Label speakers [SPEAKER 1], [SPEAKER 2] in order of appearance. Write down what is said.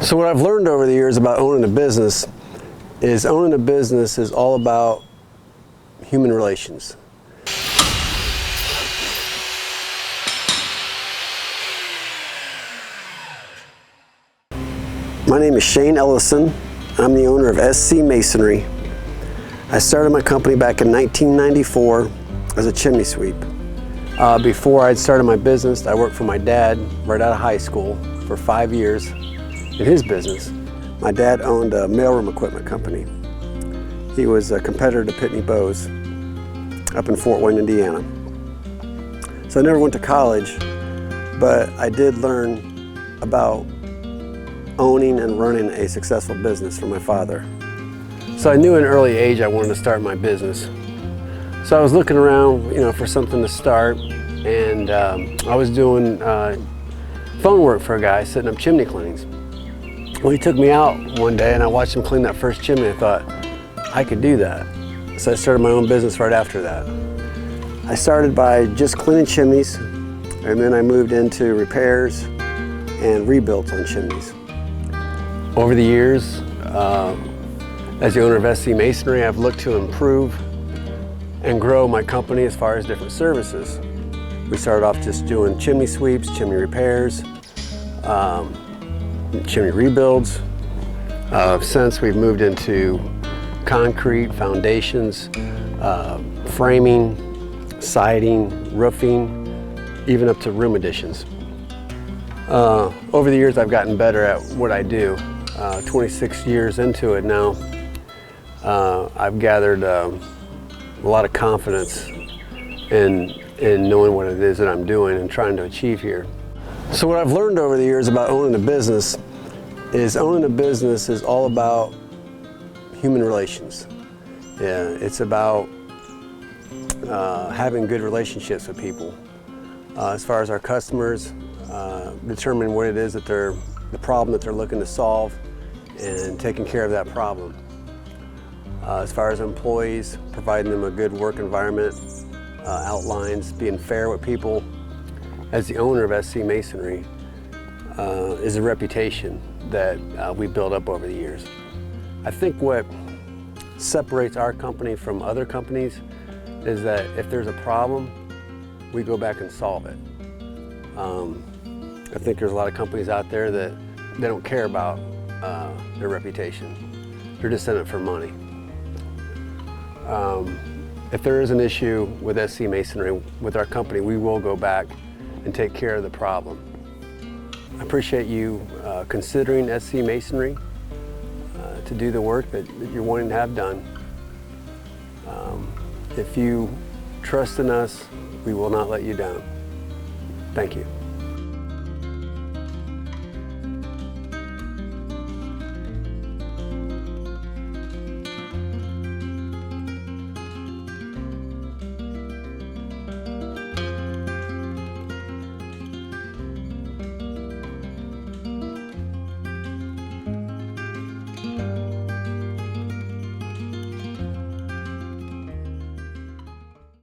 [SPEAKER 1] So what I've learned over the years about owning a business is all about human relations. My name is Shane Ellison. I'm the owner of SC Masonry. I started my company back in 1994 as a chimney sweep. Before I'd started my business, I worked for my dad right out of high school for 5 years in his business. My dad owned a mailroom equipment company. He was a competitor to Pitney Bowes up in Fort Wayne, Indiana. So I never went to college, but I did learn about owning and running a successful business from my father. So I knew at an early age I wanted to start my business. So I was looking around, for something to start, and I was doing phone work for a guy setting up chimney cleanings. Well, he took me out one day and I watched him clean that first chimney. I thought, I could do that. So I started my own business right after that. I started by just cleaning chimneys, and then I moved into repairs and rebuilds on chimneys. Over the years, as the owner of SC Masonry, I've looked to improve and grow my company as far as different services. We started off just doing chimney sweeps, chimney repairs, chimney rebuilds. Since we've moved into concrete, foundations, framing, siding, roofing, even up to room additions. Over the years I've gotten better at what I do. 26 years into it now, I've gathered a lot of confidence in knowing what it is that I'm doing and trying to achieve here. So what I've learned over the years about owning a business is all about human relations. Yeah, it's about having good relationships with people. As far as our customers, determining what it is that the problem that they're looking to solve and taking care of that problem. As far as employees, providing them a good work environment, outlines, being fair with people. As the owner of SC Masonry, is a reputation that we built up over the years. I think what separates our company from other companies is that if there's a problem, we go back and solve it. I think there's a lot of companies out there that they don't care about their reputation. They're just in it for money. If there is an issue with SC Masonry, with our company, we will go back and take care of the problem. I appreciate you considering SC Masonry to do the work that you're wanting to have done. If you trust in us, we will not let you down. Thank you.